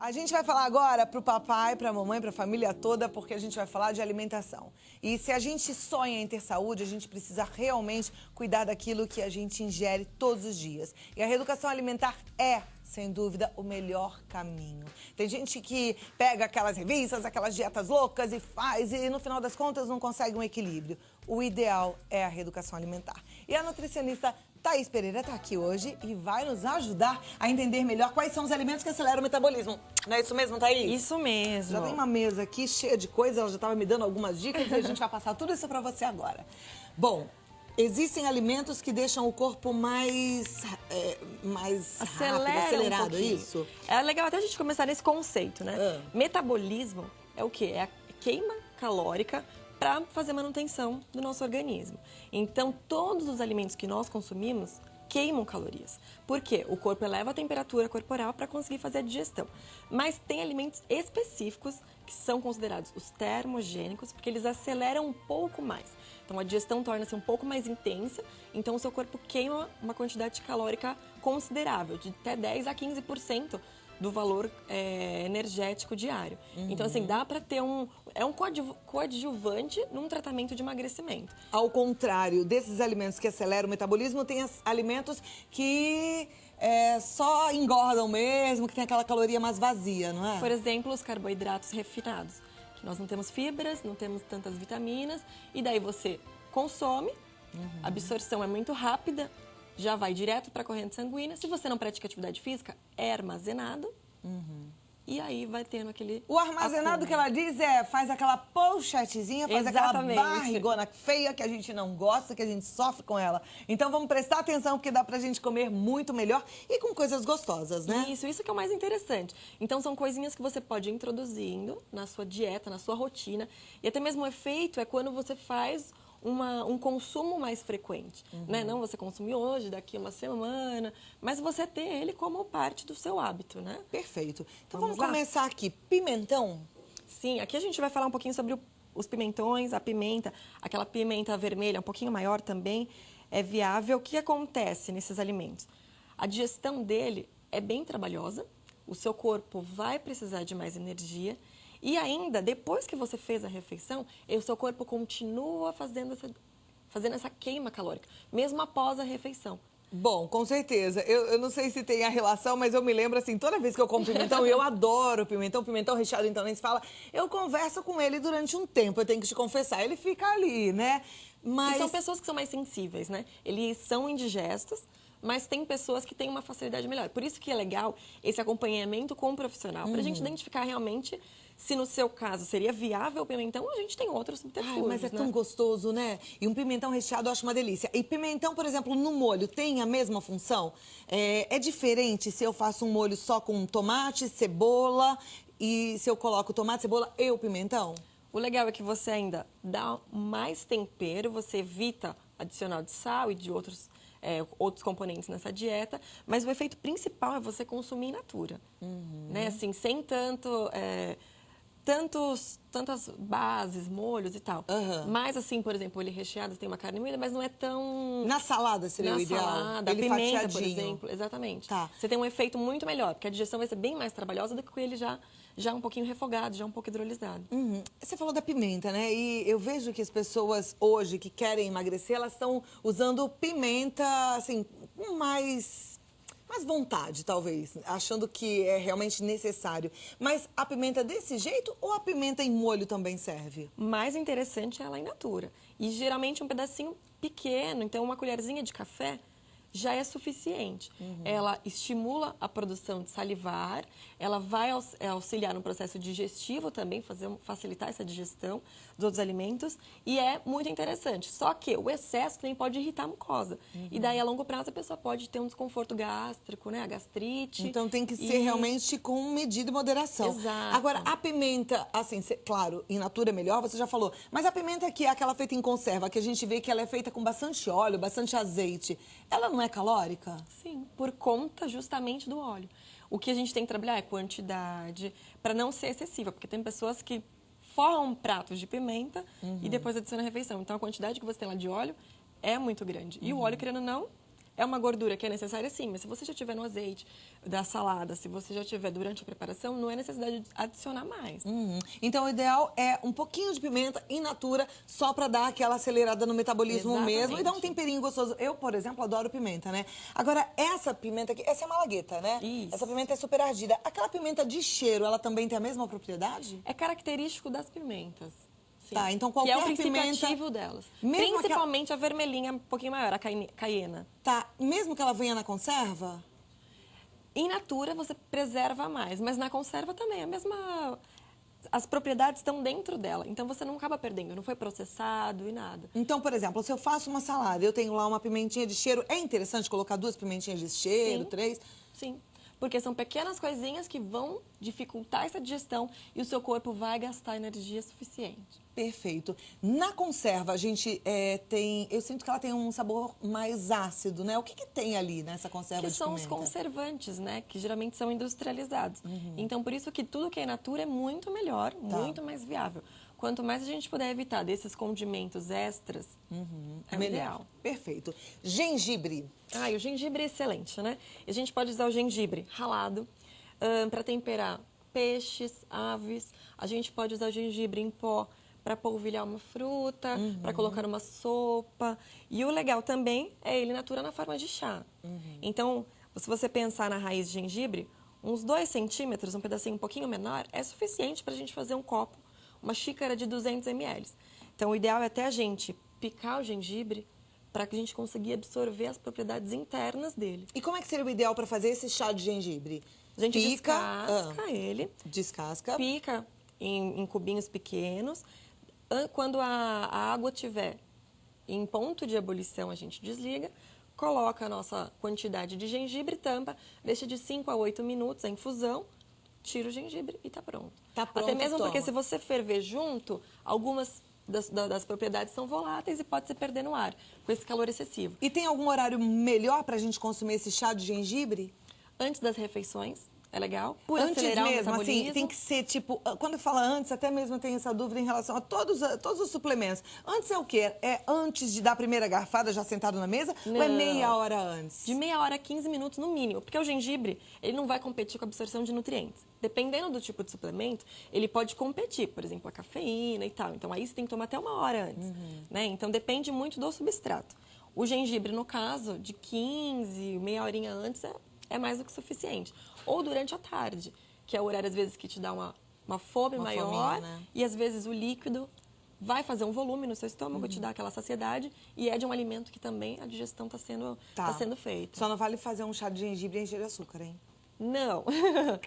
A gente vai falar agora pro papai, pra mamãe, pra família toda, porque a gente vai falar de alimentação. E se a gente sonha em ter saúde, a gente precisa realmente cuidar daquilo que a gente ingere todos os dias. E a reeducação alimentar é, sem dúvida, o melhor caminho. Tem gente que pega aquelas revistas, aquelas dietas loucas e faz, e no final das contas não consegue um equilíbrio. O ideal é a reeducação alimentar. E a nutricionista Thaís Pereira está aqui hoje e vai nos ajudar a entender melhor quais são os alimentos que aceleram o metabolismo. Não é isso mesmo, Thaís? Isso mesmo. Já tem uma mesa aqui cheia de coisas, ela já estava me dando algumas dicas e a gente vai passar tudo isso para você agora. Bom, existem alimentos que deixam o corpo mais acelerado, é isso? É legal até a gente começar nesse conceito, né? Metabolismo é o quê? É a queima calórica para fazer manutenção do nosso organismo. Então, todos os alimentos que nós consumimos queimam calorias. Por quê? O corpo eleva a temperatura corporal para conseguir fazer a digestão. Mas tem alimentos específicos que são considerados os termogênicos, porque eles aceleram um pouco mais. Então, a digestão torna-se um pouco mais intensa, então o seu corpo queima uma quantidade calórica considerável, de até 10 a 15% do valor energético diário. Então, assim, dá para ter um coadjuvante num tratamento de emagrecimento. Ao contrário desses alimentos que aceleram o metabolismo, tem alimentos que só engordam mesmo, que tem aquela caloria mais vazia, não é? Por exemplo, os carboidratos refinados. Que nós não temos fibras, não temos tantas vitaminas, e daí você consome, a absorção é muito rápida, já vai direto para a corrente sanguínea. Se você não pratica atividade física, é armazenado. E aí vai tendo aquele... O armazenado que ela diz faz aquela pochetezinha, faz Exatamente. aquela barrigona feia que a gente não gosta, que a gente sofre com ela. Então vamos prestar atenção, porque dá pra gente comer muito melhor e com coisas gostosas, né? Isso que é o mais interessante. Então são coisinhas que você pode ir introduzindo na sua dieta, na sua rotina. E até mesmo o efeito é quando você faz um consumo mais frequente, né? Não você consumir hoje, daqui uma semana, mas você ter ele como parte do seu hábito, né? Perfeito. Então vamos começar aqui. Pimentão? Sim, aqui a gente vai falar um pouquinho sobre os pimentões, a pimenta, aquela pimenta vermelha, um pouquinho maior também, é viável. O que acontece nesses alimentos? A digestão dele é bem trabalhosa, o seu corpo vai precisar de mais energia. E ainda, depois que você fez a refeição, o seu corpo continua fazendo essa queima calórica, mesmo após a refeição. Bom, com certeza. Eu não sei se tem a relação, mas eu me lembro assim, toda vez que eu como pimentão, eu adoro pimentão recheado, então nem se fala, eu converso com ele durante um tempo, eu tenho que te confessar, ele fica ali, né? Mas... E são pessoas que são mais sensíveis, né? Eles são indigestos, mas tem pessoas que têm uma facilidade melhor. Por isso que é legal esse acompanhamento com o profissional, para a gente identificar realmente se no seu caso seria viável o pimentão, a gente tem outros subterfúgios. Mas é tão gostoso, né? E um pimentão recheado eu acho uma delícia. E pimentão, por exemplo, no molho, tem a mesma função? É diferente se eu faço um molho só com tomate, cebola, e se eu coloco tomate, cebola e o pimentão? O legal é que você ainda dá mais tempero, você evita adicionar de sal e de outros componentes nessa dieta, mas o efeito principal é você consumir in natura, né? Assim, sem tantas bases, molhos e tal. Mas assim, por exemplo, ele recheado tem uma carne moída, mas não é tão... Na salada seria o ideal? Salada, ele pimenta, fatiadinho. por exemplo. Exatamente. Tá. Você tem um efeito muito melhor, porque a digestão vai ser bem mais trabalhosa do que com ele já um pouquinho refogado, já um pouco hidrolisado. Você falou da pimenta, né? E eu vejo que as pessoas hoje que querem emagrecer, elas estão usando pimenta, assim, com mais vontade, talvez, achando que é realmente necessário. Mas a pimenta desse jeito ou a pimenta em molho também serve? Mais interessante é ela in natura. E geralmente um pedacinho pequeno, então uma colherzinha de café já é suficiente. Ela estimula a produção de salivar, ela vai auxiliar no processo digestivo também, facilitar essa digestão dos outros alimentos, e é muito interessante. Só que o excesso também pode irritar a mucosa. E daí, a longo prazo, a pessoa pode ter um desconforto gástrico, né? A gastrite. Então tem que ser realmente com medida e moderação. Exato. Agora, a pimenta, assim, claro, in natura é melhor, você já falou, mas a pimenta que é aquela feita em conserva, que a gente vê que ela é feita com bastante óleo, bastante azeite, ela não é calórica? Sim, por conta justamente do óleo. O que a gente tem que trabalhar é quantidade, para não ser excessiva, porque tem pessoas que forram pratos de pimenta e depois adicionam a refeição. Então, a quantidade que você tem lá de óleo é muito grande. E o óleo, querendo ou não, É uma gordura que é necessária, sim, mas se você já tiver no azeite da salada, se você já tiver durante a preparação, não é necessidade de adicionar mais. Então, o ideal é um pouquinho de pimenta in natura, só pra dar aquela acelerada no metabolismo Exatamente. mesmo e dar um temperinho gostoso. Eu, por exemplo, adoro pimenta, né? Agora, essa pimenta aqui, essa é malagueta, né? Isso. Essa pimenta é super ardida. Aquela pimenta de cheiro, ela também tem a mesma propriedade? É característico das pimentas. Sim. Tá, então que é o qualquer princípio pimenta- ativo delas. Mesmo Principalmente a vermelhinha um pouquinho maior, a caiena. Tá, mesmo que ela venha na conserva? In natura você preserva mais, mas na conserva também a mesma. As propriedades estão dentro dela, então você não acaba perdendo, não foi processado e nada. Então, por exemplo, se eu faço uma salada, eu tenho lá uma pimentinha de cheiro, é interessante colocar 2 pimentinhas de cheiro, Sim. 3? Sim, porque são pequenas coisinhas que vão dificultar essa digestão e o seu corpo vai gastar energia suficiente. Perfeito. Na conserva, a gente tem... Eu sinto que ela tem um sabor mais ácido, né? O que tem ali nessa conserva Que de são os pimenta? conservantes, né? Que geralmente são industrializados. Então, por isso que tudo que é in natura é muito melhor, muito mais viável. Quanto mais a gente puder evitar desses condimentos extras, é o Melhor. ideal. Perfeito. Gengibre. Ah, e o gengibre é excelente, né? E a gente pode usar o gengibre ralado para temperar peixes, aves. A gente pode usar o gengibre em pó para polvilhar uma fruta, para colocar numa sopa. E o legal também é ele in natura na forma de chá. Então, se você pensar na raiz de gengibre, uns 2 centímetros, um pedacinho um pouquinho menor, é suficiente para a gente fazer um copo, uma xícara de 200 ml. Então, o ideal é até a gente picar o gengibre para que a gente conseguir absorver as propriedades internas dele. E como é que seria o ideal para fazer esse chá de gengibre? A gente Pica, descasca ele, descasca. pica em cubinhos pequenos. Quando a água estiver em ponto de ebulição, a gente desliga, coloca a nossa quantidade de gengibre, tampa, deixa de 5 a 8 minutos a infusão, tira o gengibre e está pronto. Tá pronto, Até mesmo porque toma. se você ferver junto, algumas das propriedades são voláteis e pode se perder no ar, com esse calor excessivo. E tem algum horário melhor para a gente consumir esse chá de gengibre? Antes das refeições, é legal. Por Antes acelerar o mesmo, assim, metabolismo. tem que ser tipo... Quando fala antes, até mesmo eu tenho essa dúvida em relação a todos os suplementos. Antes é o quê? É antes de dar a primeira garfada, já sentado na mesa? Ou é Não. meia hora antes? De meia hora a 15 minutos no mínimo, porque o gengibre ele não vai competir com a absorção de nutrientes. Dependendo do tipo de suplemento, ele pode competir, por exemplo, a cafeína e tal. Então aí você tem que tomar até uma hora antes, né? Então depende muito do substrato. O gengibre, no caso, de 15, meia horinha antes, é mais do que suficiente. Ou durante a tarde, que é o horário, às vezes, que te dá uma fome Uma maior. fominha, né? E, às vezes, o líquido vai fazer um volume no seu estômago, te dá aquela saciedade. E é de um alimento que também a digestão está sendo feita. Só não vale fazer um chá de gengibre e encher de açúcar, hein? Não.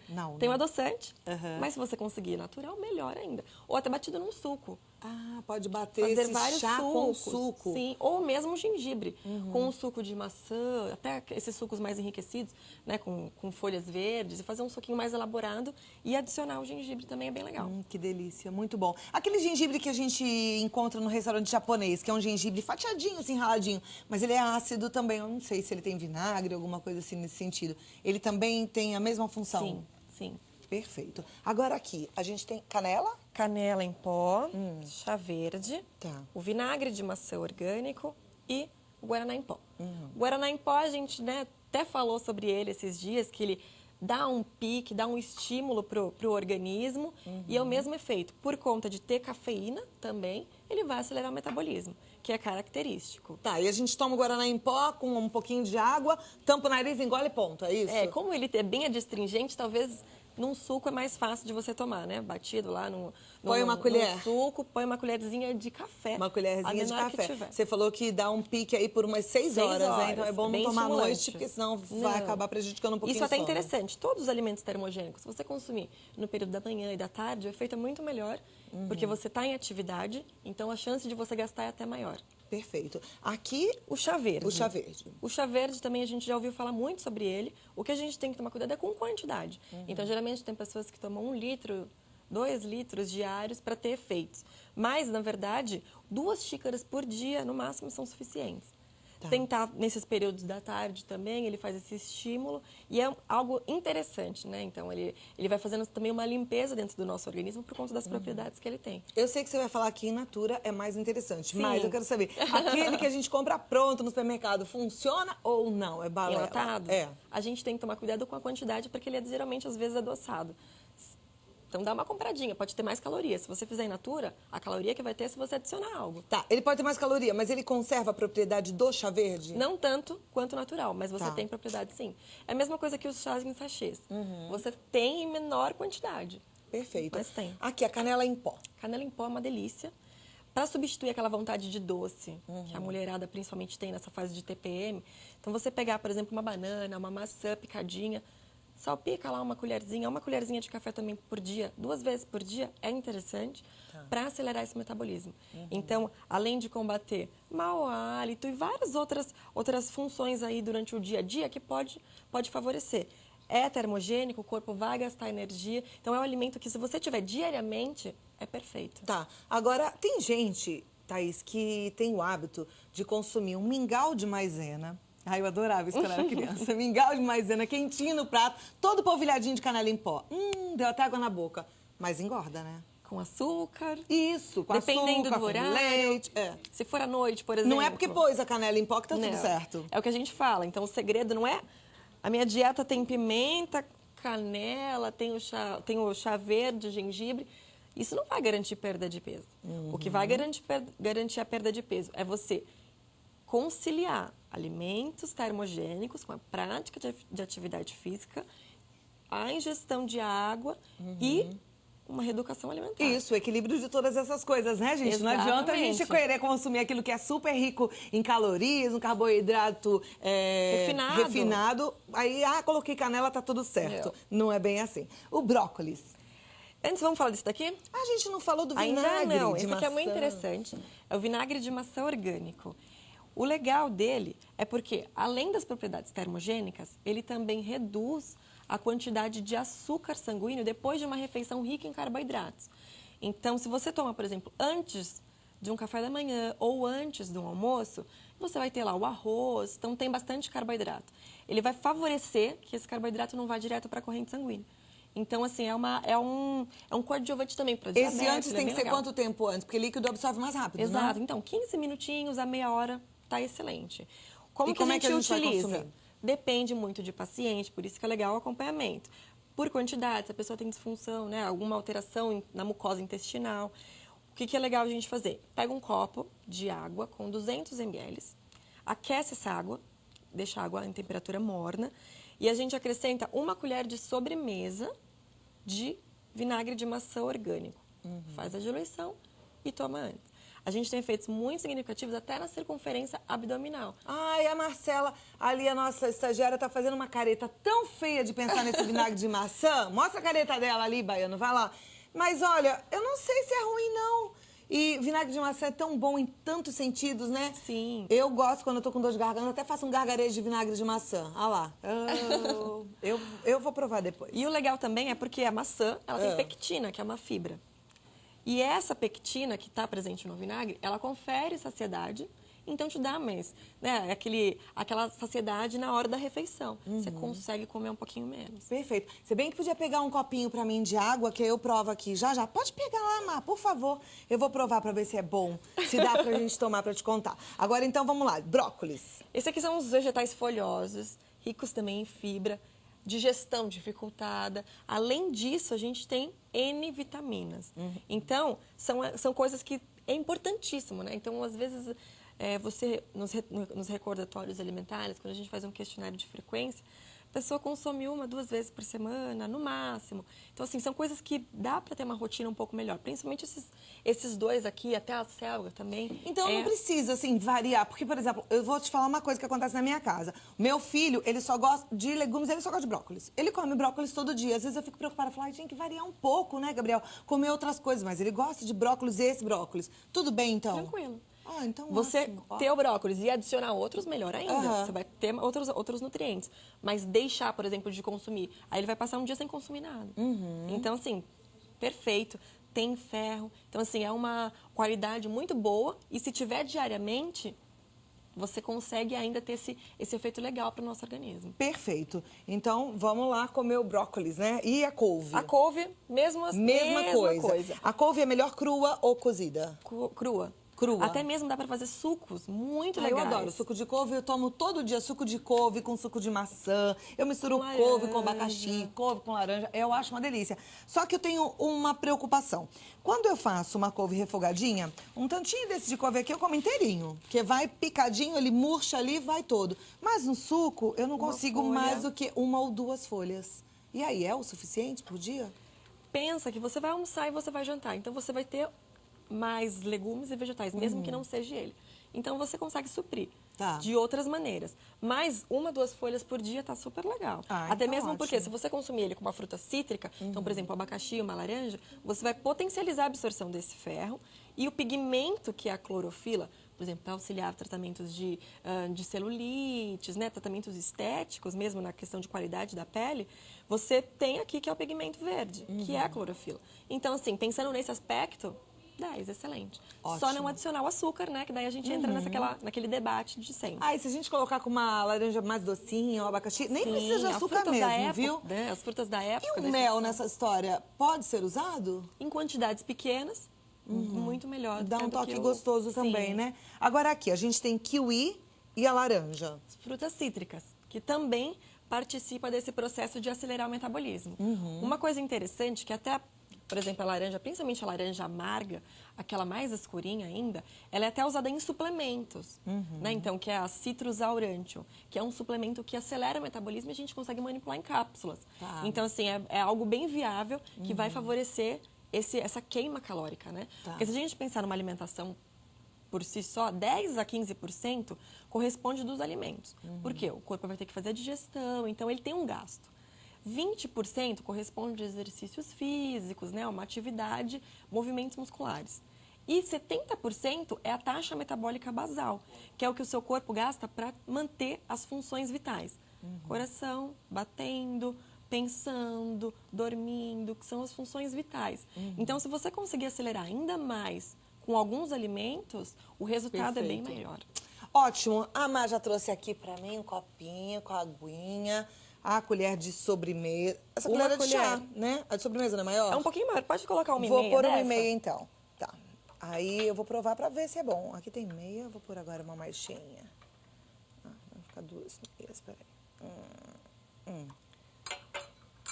Não, Tem um né? adoçante, Aham. mas se você conseguir natural, melhor ainda. Ou até batido num suco. Ah, pode bater Fazer esse vários chá sucos. com suco. Sim, ou mesmo gengibre, com um suco de maçã, até esses sucos mais enriquecidos, né, com folhas verdes, e fazer um suquinho mais elaborado e adicionar o gengibre também é bem legal. Que delícia, muito bom. Aquele gengibre que a gente encontra no restaurante japonês, que é um gengibre fatiadinho, assim, raladinho, mas ele é ácido também. Eu não sei se ele tem vinagre, alguma coisa assim nesse sentido. Ele também tem a mesma função? Sim, sim. Perfeito. Agora aqui, a gente tem canela? Canela em pó, chá verde, Tá. o vinagre de maçã orgânico e o guaraná em pó. O guaraná em pó, a gente, né, até falou sobre ele esses dias, que ele dá um pique, dá um estímulo pro organismo e é o mesmo efeito. Por conta de ter cafeína também, ele vai acelerar o metabolismo, que é característico. Tá, e a gente toma o guaraná em pó com um pouquinho de água, tampa o nariz, engole e ponto, é isso? É, como ele é bem adstringente, talvez num suco é mais fácil de você tomar, né? Batido lá no Põe uma colher. no suco, põe uma colherzinha de café. Uma a colherzinha de menor que café. tiver. Você falou que dá um pique aí por umas 6 6 horas, né? horas, Então é bom não bem tomar à noite, estimulante. porque senão vai Não. acabar prejudicando um pouquinho Isso é até o sono. interessante. Todos os alimentos termogênicos, se você consumir no período da manhã e da tarde, o efeito é muito melhor, porque você está em atividade, então a chance de você gastar é até maior. Perfeito. Aqui, O chá verde. o chá verde. O chá verde também a gente já ouviu falar muito sobre ele. O que a gente tem que tomar cuidado é com quantidade. Então, geralmente, tem pessoas que tomam 1 litro, 2 litros diários para ter efeitos. Mas, na verdade, 2 xícaras por dia, no máximo, são suficientes. Tentar nesses períodos da tarde também, ele faz esse estímulo e é algo interessante, né? Então, ele vai fazendo também uma limpeza dentro do nosso organismo por conta das propriedades que ele tem. Eu sei que você vai falar que in natura é mais interessante, mas eu quero saber, aquele que a gente compra pronto no supermercado, funciona ou não? É balela? Enlatado? A gente tem que tomar cuidado com a quantidade, porque ele é geralmente, às vezes, adoçado. Então, dá uma compradinha, pode ter mais calorias. Se você fizer in natura, a caloria que vai ter é se você adicionar algo. Tá, ele pode ter mais caloria, mas ele conserva a propriedade do chá verde? Não tanto quanto natural, mas você tem propriedade sim. É a mesma coisa que os chás em sachês. Você tem em menor quantidade. Perfeito. Mas tem. Aqui, a canela em pó. Canela em pó é uma delícia. Para substituir aquela vontade de doce que a mulherada principalmente tem nessa fase de TPM, então você pegar, por exemplo, uma banana, uma maçã picadinha, salpica lá uma colherzinha de café também por dia, 2 vezes por dia, é interessante para acelerar esse metabolismo. Então, além de combater mau hálito e várias outras funções aí durante o dia a dia que pode favorecer. É termogênico, o corpo vai gastar energia, então é um alimento que se você tiver diariamente, é perfeito. Tá, agora tem gente, Thaís, que tem o hábito de consumir um mingau de maisena. Ai, eu adorava isso quando eu era criança. Mingau de maisena quentinho no prato, todo polvilhadinho de canela em pó. Deu até água na boca. Mas engorda, né? Com açúcar. Isso, com dependendo açúcar, do horário. com leite. Se for à noite, por exemplo. Não é porque pôs a canela em pó que tá tudo certo. É o que a gente fala. Então, o segredo não é... A minha dieta tem pimenta, canela, tem o chá verde, gengibre. Isso não vai garantir perda de peso. O que vai garantir a perda de peso é você conciliar alimentos termogênicos com a prática de atividade física, a ingestão de água e uma reeducação alimentar. Isso, o equilíbrio de todas essas coisas, né, gente? Exatamente. Não adianta a gente querer consumir aquilo que é super rico em calorias, um carboidrato refinado. Aí, coloquei canela, tá tudo certo. Não é bem assim. O brócolis. Antes, vamos falar disso daqui? A gente não falou do vinagre Ainda não. de Esse maçã. aqui é muito interessante. É o vinagre de maçã orgânico. O legal dele é porque, além das propriedades termogênicas, ele também reduz a quantidade de açúcar sanguíneo depois de uma refeição rica em carboidratos. Então, se você toma, por exemplo, antes de um café da manhã ou antes de um almoço, você vai ter lá o arroz, então tem bastante carboidrato. Ele vai favorecer que esse carboidrato não vá direto para a corrente sanguínea. Então, assim, é um coadjuvante também para diabetes. Esse antes tem que ser quanto tempo antes? Porque líquido absorve mais rápido, Exato. Não? Então, 15 minutinhos a meia hora tá excelente. Como que a gente utiliza? Depende muito de paciente, por isso que é legal o acompanhamento. Por quantidade, se a pessoa tem disfunção, né, alguma alteração na mucosa intestinal. O que é legal a gente fazer? Pega um copo de água com 200 ml, aquece essa água, deixa a água em temperatura morna e a gente acrescenta 1 colher de sobremesa de vinagre de maçã orgânico. Faz a diluição e toma antes. A gente tem efeitos muito significativos até na circunferência abdominal. Ai, a Marcela, ali a nossa estagiária, tá fazendo uma careta tão feia de pensar nesse vinagre de maçã. Mostra a careta dela ali, Baiano, vai lá. Mas olha, eu não sei se é ruim, não. E vinagre de maçã é tão bom em tantos sentidos, né? Sim. Eu gosto, quando eu tô com dor de garganta, até faço um gargarejo de vinagre de maçã. Olha lá. Eu vou provar depois. E o legal também é porque a maçã, ela tem pectina, que é uma fibra. E essa pectina que está presente no vinagre, ela confere saciedade, então te dá mais, né, aquela saciedade na hora da refeição. Você consegue comer um pouquinho menos. Perfeito. Se bem que podia pegar um copinho pra mim de água, que eu provo aqui já. Pode pegar lá, Mar, por favor. Eu vou provar pra ver se é bom, se dá pra gente tomar pra te contar. Agora, então, vamos lá. Brócolis. Esse aqui são os vegetais folhosos, ricos também em fibra, digestão dificultada. Além disso, a gente tem N vitaminas. Então, são coisas que é importantíssimo, né? Então, às vezes, você, nos recordatórios alimentares, quando a gente faz um questionário de frequência, a pessoa consome 1, 2 vezes por semana, no máximo. Então, assim, são coisas que dá para ter uma rotina um pouco melhor. Principalmente esses dois aqui, até a selga também. Então, não precisa, assim, variar. Porque, por exemplo, eu vou te falar uma coisa que acontece na minha casa. Meu filho, ele só gosta de legumes, ele só gosta de brócolis. Ele come brócolis todo dia. Às vezes eu fico preocupada, falo, tinha que variar um pouco, né, Gabriel? Comer outras coisas, mas ele gosta de brócolis e esse brócolis. Tudo bem, então? Tranquilo. Então você ótimo. ter o brócolis e adicionar outros, melhor ainda. Você vai ter outros nutrientes. Mas deixar, por exemplo, de consumir. Aí ele vai passar um dia sem consumir nada. Então, assim, perfeito. Tem ferro. Então, assim, é uma qualidade muito boa. E se tiver diariamente, você consegue ainda ter esse efeito legal para o nosso organismo. Perfeito. Então, vamos lá comer o brócolis, né? E a couve? A couve, mesma coisa. A couve é melhor crua ou cozida? Crua. Crua. Até mesmo dá para fazer sucos muito Eu legais. adoro suco de couve, eu tomo todo dia suco de couve com suco de maçã. Eu misturo couve com abacaxi, couve com laranja. Eu acho uma delícia. Só que eu tenho uma preocupação. Quando eu faço uma couve refogadinha, um tantinho desse de couve aqui eu como inteirinho. Porque vai picadinho, ele murcha ali, vai todo. Mas no suco, eu não consigo mais do que 1 ou 2 folhas. E aí, é o suficiente por dia? Pensa que você vai almoçar e você vai jantar. Então, você vai ter mais legumes e vegetais, mesmo que não seja ele. Então, você consegue suprir de outras maneiras. Mas 1, 2 folhas por dia tá super legal. Até então mesmo porque se você consumir ele com uma fruta cítrica, então, por exemplo, um abacaxi, uma laranja, você vai potencializar a absorção desse ferro e o pigmento, que é a clorofila, por exemplo, para auxiliar tratamentos de celulites, né, tratamentos estéticos, mesmo na questão de qualidade da pele, você tem aqui que é o pigmento verde, que é a clorofila. Então, assim, pensando nesse aspecto, 10, excelente. Ótimo. Só não adicionar o açúcar, né? Que daí a gente entra naquele debate de sempre. E se a gente colocar com uma laranja mais docinha, um abacaxi, nem precisa de açúcar mesmo, viu? Né? As frutas da época. E o mel nessa história pode ser usado? Em quantidades pequenas, muito melhor. Dá um toque gostoso também, né? Agora aqui, a gente tem kiwi e a laranja. Frutas cítricas, que também participa desse processo de acelerar o metabolismo. Uma coisa interessante que até... Por exemplo, a laranja, principalmente a laranja amarga, aquela mais escurinha ainda, ela é até usada em suplementos, né? Então, que é a Citrus aurantium, que é um suplemento que acelera o metabolismo e a gente consegue manipular em cápsulas. Então, assim, é algo bem viável que vai favorecer essa queima calórica, né? Porque se a gente pensar numa alimentação por si só, 10 a 15% corresponde dos alimentos. Por quê? O corpo vai ter que fazer a digestão, então ele tem um gasto. 20% corresponde a exercícios físicos, né, uma atividade, movimentos musculares. E 70% é a taxa metabólica basal, que é o que o seu corpo gasta para manter as funções vitais. Coração batendo, pensando, dormindo, que são as funções vitais. Então, se você conseguir acelerar ainda mais com alguns alimentos, o resultado é bem maior. Ótimo. A Má já trouxe aqui para mim um copinho com a aguinha. A colher de sobremesa. Essa colher é de chá, né? A de sobremesa não é maior? É um pouquinho maior. Pode colocar uma e meia. Vou pôr 1,5 então. Tá. Aí eu vou provar pra ver se é bom. Aqui tem meia, eu vou pôr agora uma mais cheinha. Vai ficar 2 meias, peraí.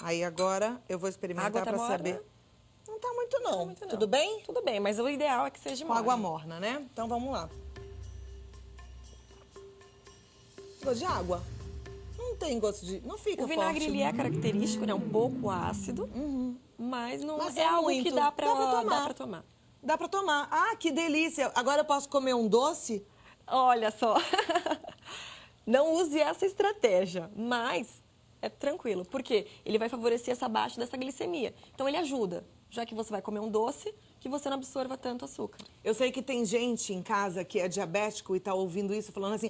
Aí agora eu vou experimentar pra saber. Não tá muito não. Tudo bem? Tudo bem, mas o ideal é que seja com água morna, né? Então vamos lá. Gosto de água. Não tem gosto de... Não fica forte. O vinagre, ele é característico, né? Um pouco ácido, mas não é algo que dá pra tomar. Dá pra tomar. Ah, que delícia. Agora eu posso comer um doce? Olha só. Não use essa estratégia, mas é tranquilo. Porque ele vai favorecer essa baixa dessa glicemia. Então, ele ajuda. Já que você vai comer um doce, que você não absorva tanto açúcar. Eu sei que tem gente em casa que é diabético e tá ouvindo isso, falando assim...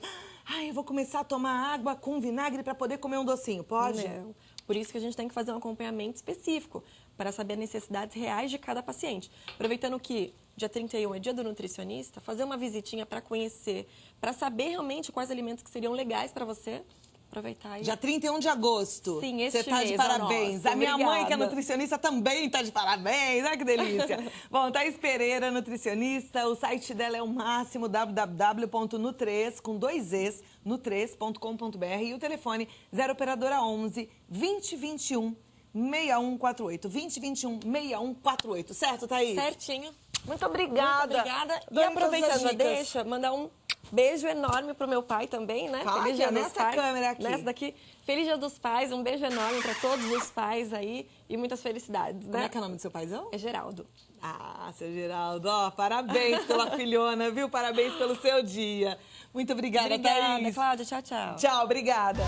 eu vou começar a tomar água com vinagre para poder comer um docinho. Pode? Não. Por isso que a gente tem que fazer um acompanhamento específico para saber as necessidades reais de cada paciente. Aproveitando que dia 31 é dia do nutricionista, fazer uma visitinha para conhecer, para saber realmente quais alimentos que seriam legais para você. Aproveitar. Dia 31 de agosto. Sim, esse Você tá de parabéns. Nossa, a minha obrigada. mãe, que é nutricionista, também tá de parabéns. Olha que delícia. Bom, Thaís Pereira, nutricionista. O site dela é o máximo, www.nutres, com 2 Es, nutres.com.br. E o telefone 0 operadora 11 2021 6148. 2021 6148. Certo, Thaís? Certinho. Muito obrigada. Muito obrigada. E aproveitando, deixa, mandar um beijo enorme pro meu pai também, né? Feliz Dia dos Pais. Câmera aqui. Nessa daqui. Feliz Dia dos Pais, um beijo enorme para todos os pais aí e muitas felicidades, né? Como é que é o nome do seu paizão? É Geraldo. Ah, seu Geraldo, ó, parabéns pela filhona, viu? Parabéns pelo seu dia. Muito obrigada, Thaís. Obrigada, Cláudia. Tchau, tchau. Tchau, obrigada.